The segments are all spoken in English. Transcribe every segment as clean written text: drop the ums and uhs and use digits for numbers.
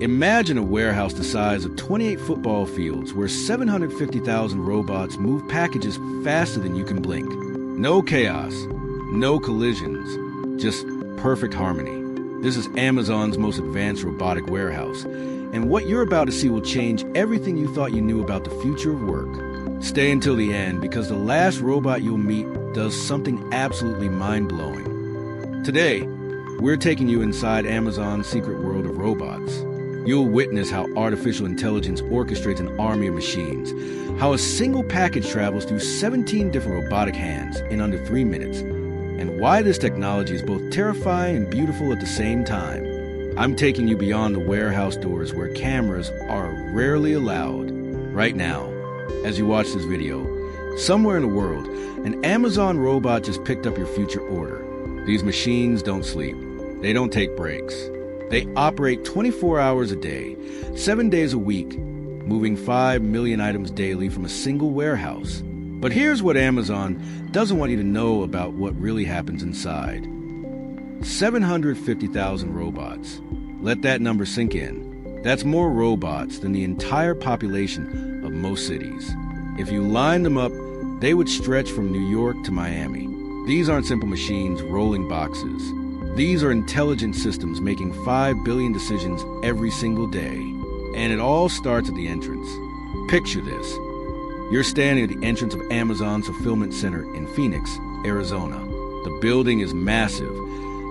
Imagine a warehouse the size of 28 football fields where 750,000 robots move packages faster than you can blink. No chaos, no collisions, just perfect harmony. This is Amazon's most advanced robotic warehouse, and what you're about to see will change everything you thought you knew about the future of work. Stay until the end, because the last robot you'll meet does something absolutely mind-blowing. Today, we're taking you inside Amazon's secret world of robots. You'll witness how artificial intelligence orchestrates an army of machines, how a single package travels through 17 different robotic hands in under 3 minutes, and why this technology is both terrifying and beautiful at the same time. I'm taking you beyond the warehouse doors where cameras are rarely allowed. Right now, as you watch this video, somewhere in the world, an Amazon robot just picked up your future order. These machines don't sleep. They don't take breaks. They operate 24 hours a day, 7 days a week, moving 5 million items daily from a single warehouse. But here's what Amazon doesn't want you to know about what really happens inside. 750,000 robots. Let that number sink in. That's more robots than the entire population of most cities. If you line them up, they would stretch from New York to Miami. These aren't simple machines rolling boxes. These are intelligent systems making 5 billion decisions every single day. And it all starts at the entrance. Picture this. You're standing at the entrance of Amazon's fulfillment center in Phoenix, Arizona. The building is massive,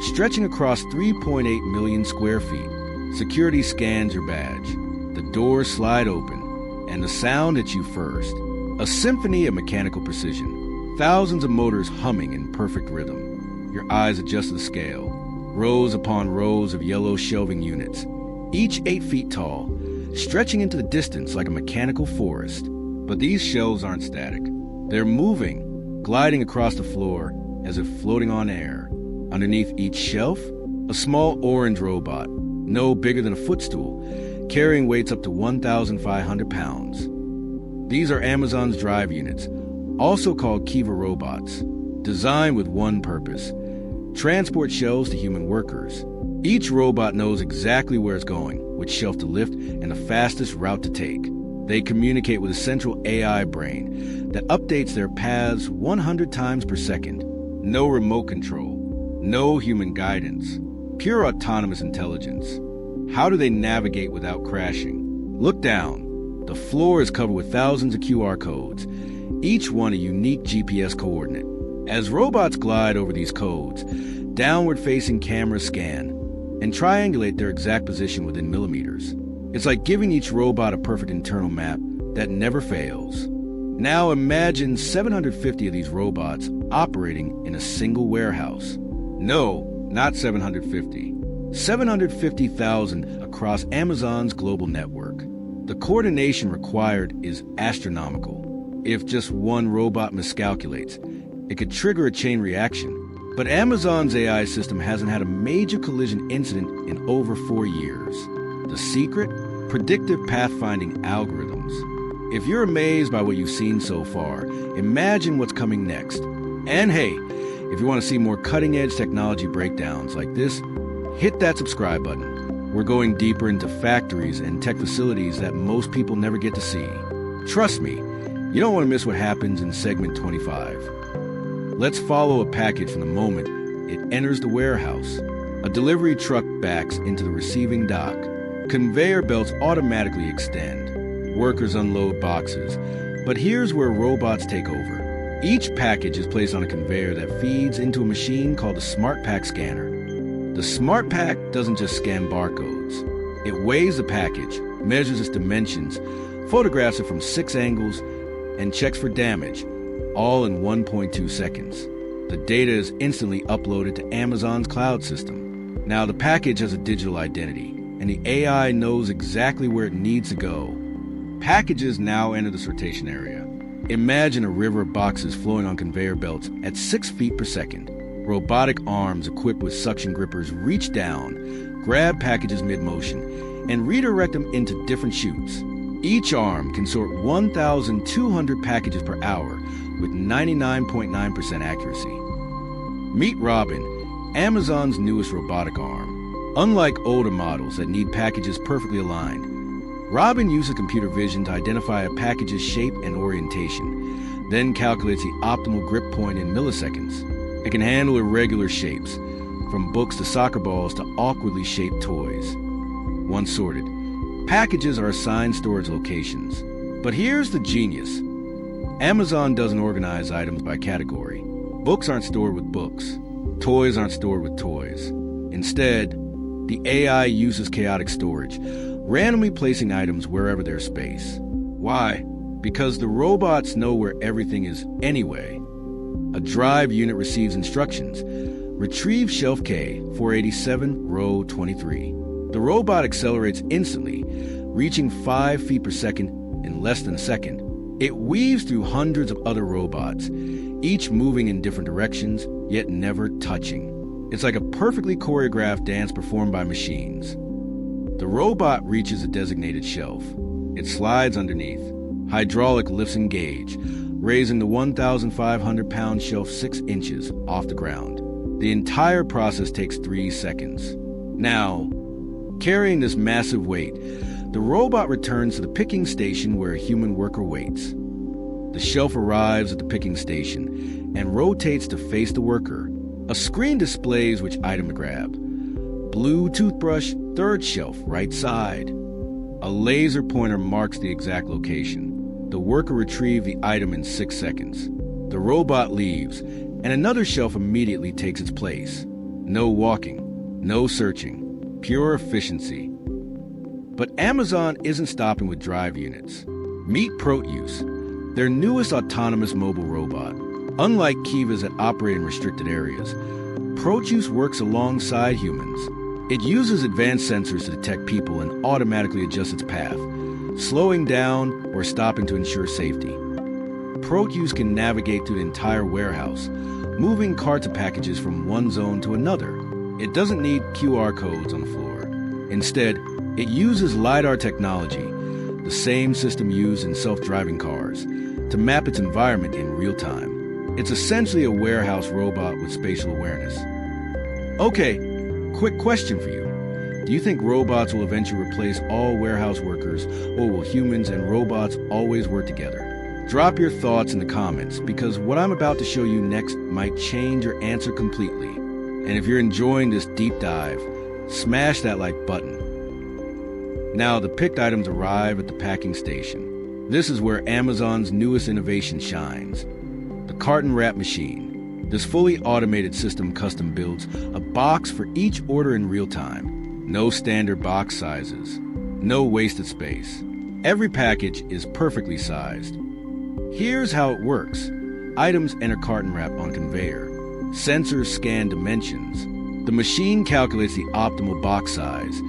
stretching across 3.8 million square feet. Security scans your badge. The doors slide open, and the sound hits you first. A symphony of mechanical precision. Thousands of motors humming in perfect rhythm. Your eyes adjust to the scale. Rows upon rows of yellow shelving units, each 8 feet tall, stretching into the distance like a mechanical forest. But these shelves aren't static. They're moving, gliding across the floor as if floating on air. Underneath each shelf, a small orange robot, no bigger than a footstool, carrying weights up to 1,500 pounds. These are Amazon's drive units, also called Kiva robots, designed with one purpose: transport shelves to human workers. Each robot knows exactly where it's going, which shelf to lift, and the fastest route to take. They communicate with a central AI brain that updates their paths 100 times per second. No remote control, no human guidance, pure autonomous intelligence. How do they navigate without crashing? Look down. The floor is covered with thousands of QR codes, each one a unique GPS coordinate. As robots glide over these codes, downward-facing cameras scan and triangulate their exact position within millimeters. It's like giving each robot a perfect internal map that never fails. Now imagine 750 of these robots operating in a single warehouse. No, not 750. 750,000 across Amazon's global network. The coordination required is astronomical. If just one robot miscalculates, it could trigger a chain reaction. But Amazon's AI system hasn't had a major collision incident in over 4 years. The secret? Predictive pathfinding algorithms. If you're amazed by what you've seen so far, imagine what's coming next. And hey, if you want to see more cutting-edge technology breakdowns like this, hit that subscribe button. We're going deeper into factories and tech facilities that most people never get to see. Trust me, you don't want to miss what happens in segment 25. Let's follow a package from the moment it enters the warehouse. A delivery truck backs into the receiving dock. Conveyor belts automatically extend. Workers unload boxes. But here's where robots take over. Each package is placed on a conveyor that feeds into a machine called a Smart Pack scanner. The Smart Pack doesn't just scan barcodes. It weighs the package, measures its dimensions, photographs it from 6 angles, and checks for damage, all in 1.2 seconds. The data is instantly uploaded to Amazon's cloud system. Now the package has a digital identity, and the AI knows exactly where it needs to go. Packages now enter the sortation area. Imagine a river of boxes flowing on conveyor belts at 6 feet per second. Robotic arms equipped with suction grippers reach down, grab packages mid-motion, and redirect them into different chutes. Each arm can sort 1,200 packages per hour with 99.9% accuracy. Meet Robin, Amazon's newest robotic arm. Unlike older models that need packages perfectly aligned, Robin uses computer vision to identify a package's shape and orientation, then calculates the optimal grip point in milliseconds. It can handle irregular shapes, from books to soccer balls to awkwardly shaped toys. Once sorted, packages are assigned storage locations. But here's the genius. Amazon doesn't organize items by category. Books aren't stored with books. Toys aren't stored with toys. Instead, the AI uses chaotic storage, randomly placing items wherever there's space. Why? Because the robots know where everything is anyway. A drive unit receives instructions. Retrieve shelf K, 487, row 23. The robot accelerates instantly, reaching 5 feet per second in less than a second. It weaves through hundreds of other robots, each moving in different directions, yet never touching. It's like a perfectly choreographed dance performed by machines. The robot reaches a designated shelf. It slides underneath. Hydraulic lifts engage, raising the 1,500-pound shelf 6 inches off the ground. The entire process takes 3 seconds. Now, carrying this massive weight, the robot returns to the picking station where a human worker waits. The shelf arrives at the picking station and rotates to face the worker. A screen displays which item to grab. Blue toothbrush, third shelf, right side. A laser pointer marks the exact location. The worker retrieved the item in 6 seconds. The robot leaves, and another shelf immediately takes its place. No walking, no searching, pure efficiency. But Amazon isn't stopping with drive units. Meet Proteus, their newest autonomous mobile robot. Unlike Kivas that operate in restricted areas, Proteus works alongside humans. It uses advanced sensors to detect people and automatically adjusts its path, slowing down or stopping to ensure safety. Proteus can navigate through the entire warehouse, moving carts of packages from one zone to another. It doesn't need QR codes on the floor. Instead, it uses LiDAR technology, the same system used in self-driving cars, to map its environment in real time. It's essentially a warehouse robot with spatial awareness. Okay, quick question for you. Do you think robots will eventually replace all warehouse workers, or will humans and robots always work together? Drop your thoughts in the comments, because what I'm about to show you next might change your answer completely. And if you're enjoying this deep dive, smash that like button. Now the picked items arrive at the packing station. This is where Amazon's newest innovation shines. The carton wrap machine. This fully automated system custom builds a box for each order in real time. No standard box sizes. No wasted space. Every package is perfectly sized. Here's how it works. Items enter carton wrap on conveyor. Sensors scan dimensions. The machine calculates the optimal box size,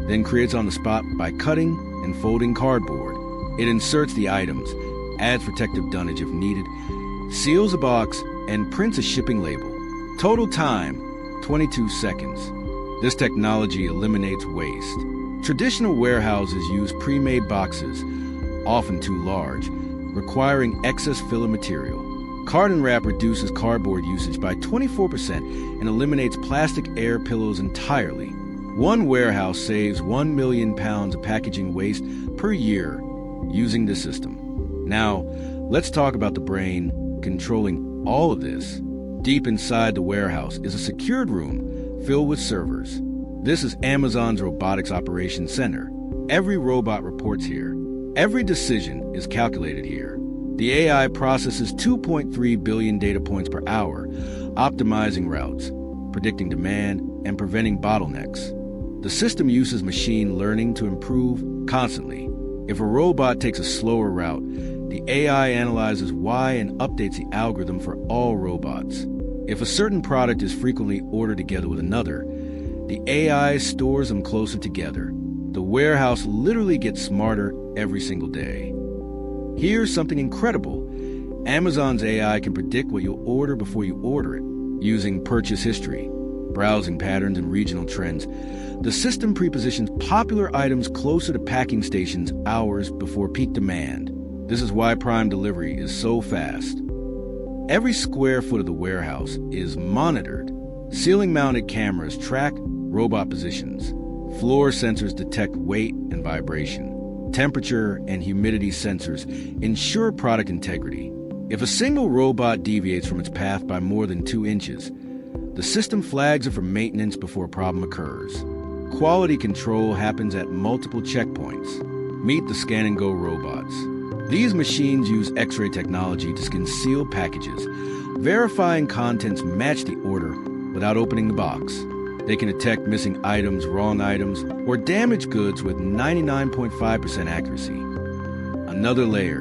then creates on the spot by cutting and folding cardboard. It inserts the items, adds protective dunnage if needed, seals a box, and prints a shipping label. Total time, 22 seconds. This technology eliminates waste. Traditional warehouses use pre-made boxes, often too large, requiring excess filler material. Carton wrap reduces cardboard usage by 24% and eliminates plastic air pillows entirely. One warehouse saves 1 million pounds of packaging waste per year using this system. Now, let's talk about the brain controlling all of this. Deep inside the warehouse is a secured room filled with servers. This is Amazon's Robotics Operations Center. Every robot reports here. Every decision is calculated here. The AI processes 2.3 billion data points per hour, optimizing routes, predicting demand, and preventing bottlenecks. The system uses machine learning to improve constantly. If a robot takes a slower route, the AI analyzes why and updates the algorithm for all robots. If a certain product is frequently ordered together with another, the AI stores them closer together. The warehouse literally gets smarter every single day. Here's something incredible. Amazon's AI can predict what you'll order before you order it. Using purchase history, browsing patterns, and regional trends, the system prepositions popular items closer to packing stations hours before peak demand. This is why Prime delivery is so fast. Every square foot of the warehouse is monitored. Ceiling-mounted cameras track Robot positions. Floor sensors detect weight and vibration. Temperature and humidity sensors ensure product integrity. If a single robot deviates from its path by more than 2 inches, the system flags it for maintenance before a problem occurs. Quality control happens at multiple checkpoints. Meet the Scan and Go robots. These machines use X-ray technology to scan sealed packages, verifying contents match the order without opening the box. They can detect missing items, wrong items, or damaged goods with 99.5% accuracy. Another layer,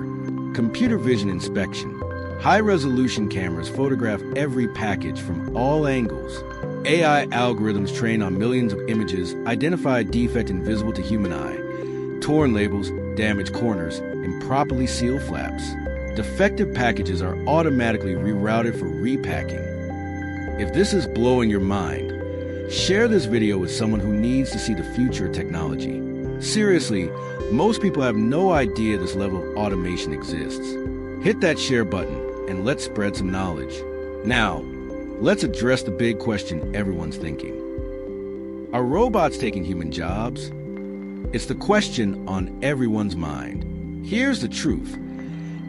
computer vision inspection. High-resolution cameras photograph every package from all angles. AI algorithms trained on millions of images identify a defect invisible to human eye. Torn labels, damaged corners, improperly sealed flaps. Defective packages are automatically rerouted for repacking. If this is blowing your mind, share this video with someone who needs to see the future of technology. Seriously, most people have no idea this level of automation exists. Hit that share button and let's spread some knowledge. Now, let's address the big question everyone's thinking. Are robots taking human jobs? It's the question on everyone's mind. Here's the truth.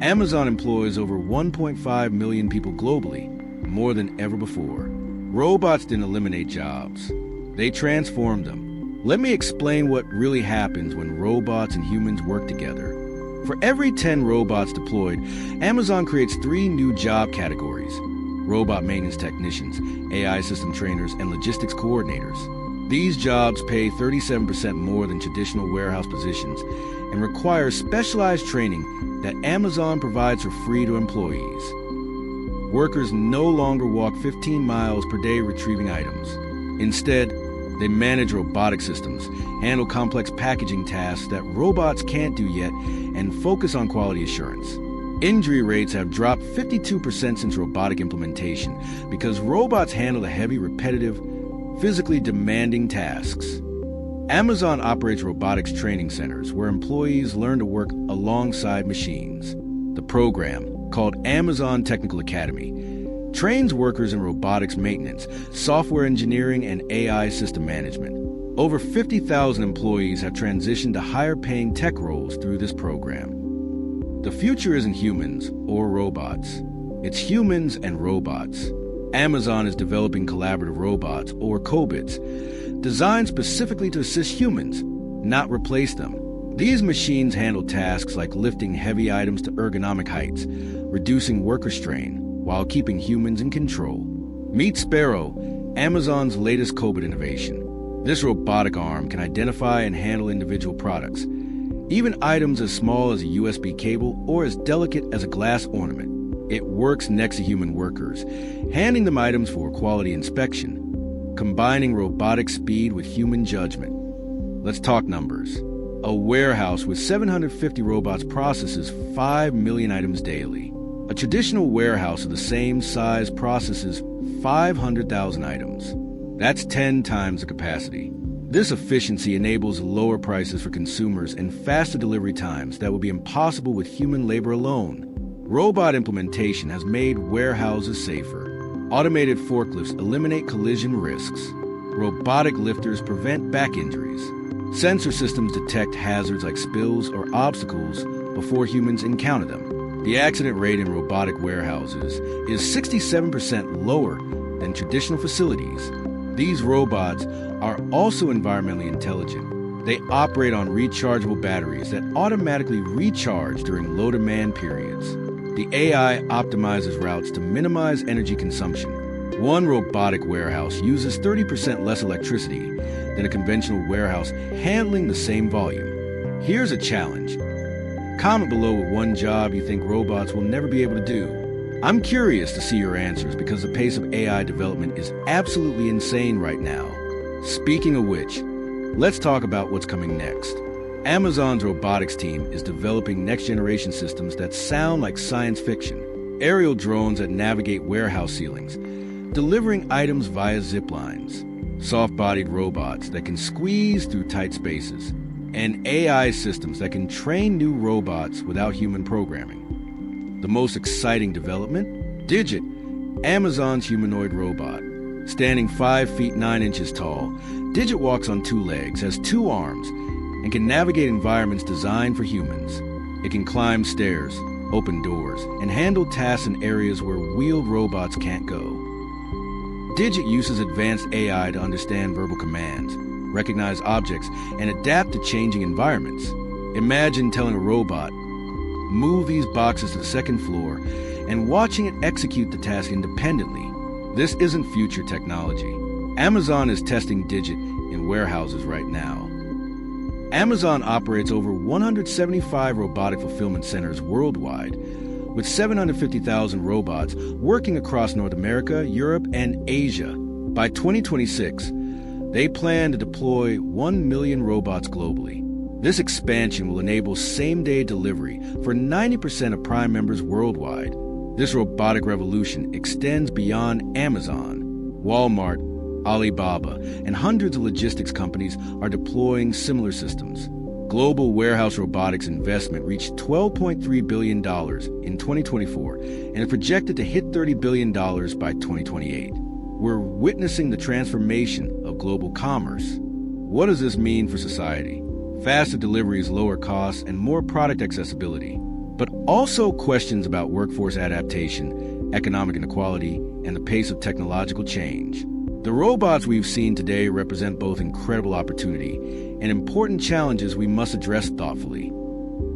Amazon employs over 1.5 million people globally, more than ever before. Robots didn't eliminate jobs. They transformed them. Let me explain what really happens when robots and humans work together. For every 10 robots deployed, Amazon creates 3 new job categories: robot maintenance technicians, AI system trainers, and logistics coordinators. These jobs pay 37% more than traditional warehouse positions and require specialized training that Amazon provides for free to employees. Workers no longer walk 15 miles per day retrieving items. Instead, they manage robotic systems, handle complex packaging tasks that robots can't do yet, and focus on quality assurance. Injury rates have dropped 52% since robotic implementation because robots handle the heavy, repetitive, physically demanding tasks. Amazon operates robotics training centers where employees learn to work alongside machines. The program, called Amazon Technical Academy, trains workers in robotics maintenance, software engineering, and AI system management. Over 50,000 employees have transitioned to higher-paying tech roles through this program. The future isn't humans or robots. It's humans and robots. Amazon is developing collaborative robots, or cobots, designed specifically to assist humans, not replace them. These machines handle tasks like lifting heavy items to ergonomic heights, reducing worker strain, while keeping humans in control. Meet Sparrow, Amazon's latest cobot innovation. This robotic arm can identify and handle individual products, even items as small as a USB cable or as delicate as a glass ornament. It works next to human workers, handing them items for quality inspection, combining robotic speed with human judgment. Let's talk numbers. A warehouse with 750 robots processes 5 million items daily. A traditional warehouse of the same size processes 500,000 items. That's 10 times the capacity. This efficiency enables lower prices for consumers and faster delivery times that would be impossible with human labor alone. Robot implementation has made warehouses safer. Automated forklifts eliminate collision risks. Robotic lifters prevent back injuries. Sensor systems detect hazards like spills or obstacles before humans encounter them. The accident rate in robotic warehouses is 67% lower than traditional facilities. These robots are also environmentally intelligent. They operate on rechargeable batteries that automatically recharge during low-demand periods. The AI optimizes routes to minimize energy consumption. One robotic warehouse uses 30% less electricity than a conventional warehouse handling the same volume. Here's a challenge. Comment below with one job you think robots will never be able to do. I'm curious to see your answers because the pace of AI development is absolutely insane right now. Speaking of which, let's talk about what's coming next. Amazon's robotics team is developing next-generation systems that sound like science fiction. Aerial drones that navigate warehouse ceilings, delivering items via zip lines. Soft-bodied robots that can squeeze through tight spaces. And AI systems that can train new robots without human programming. The most exciting development? Digit, Amazon's humanoid robot. Standing 5 feet 9 inches tall, Digit walks on two legs, has two arms, and can navigate environments designed for humans. It can climb stairs, open doors, and handle tasks in areas where wheeled robots can't go. Digit uses advanced AI to understand verbal commands, recognize objects, and adapt to changing environments. Imagine telling a robot, "Move these boxes to the second floor," and watching it execute the task independently. This isn't future technology. Amazon is testing Digit in warehouses right now. Amazon operates over 175 robotic fulfillment centers worldwide, with 750,000 robots working across North America, Europe, and Asia. By 2026, they plan to deploy 1 million robots globally. This expansion will enable same-day delivery for 90% of Prime members worldwide. This robotic revolution extends beyond Amazon. Walmart, Alibaba, and hundreds of logistics companies are deploying similar systems. Global warehouse robotics investment reached $12.3 billion in 2024 and is projected to hit $30 billion by 2028. We're witnessing the transformation of global commerce. What does this mean for society? Faster deliveries, lower costs, and more product accessibility, but also questions about workforce adaptation, economic inequality, and the pace of technological change. The robots we've seen today represent both incredible opportunity and important challenges we must address thoughtfully.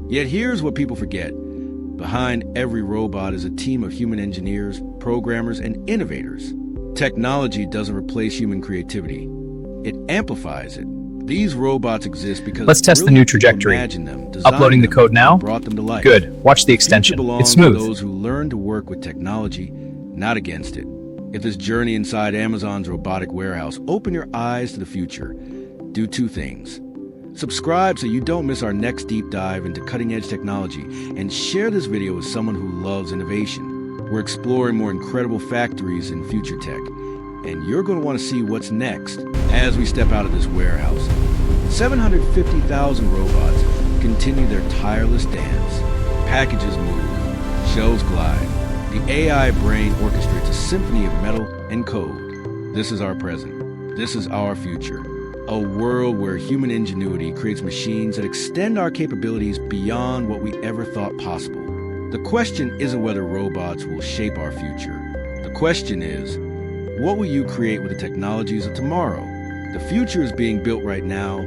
Yet here's what people forget. Behind every robot is a team of human engineers, programmers, and innovators. Technology doesn't replace human creativity. It amplifies it. These robots exist because Let's test the new trajectory. Uploading the code now. Brought them to life. Good. Watch the extension. It's smooth. To those who learn to work with technology, not against it. If this journey inside Amazon's robotic warehouse opened your eyes to the future, do two things. Subscribe so you don't miss our next deep dive into cutting-edge technology, and share this video with someone who loves innovation. We're exploring more incredible factories in future tech, and you're going to want to see what's next as we step out of this warehouse. 750,000 robots continue their tireless dance. Packages move, shelves glide. The AI brain orchestrates a symphony of metal and code. This is our present. This is our future. A world where human ingenuity creates machines that extend our capabilities beyond what we ever thought possible. The question isn't whether robots will shape our future. The question is, what will you create with the technologies of tomorrow? The future is being built right now,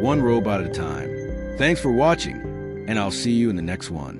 one robot at a time. Thanks for watching, and I'll see you in the next one.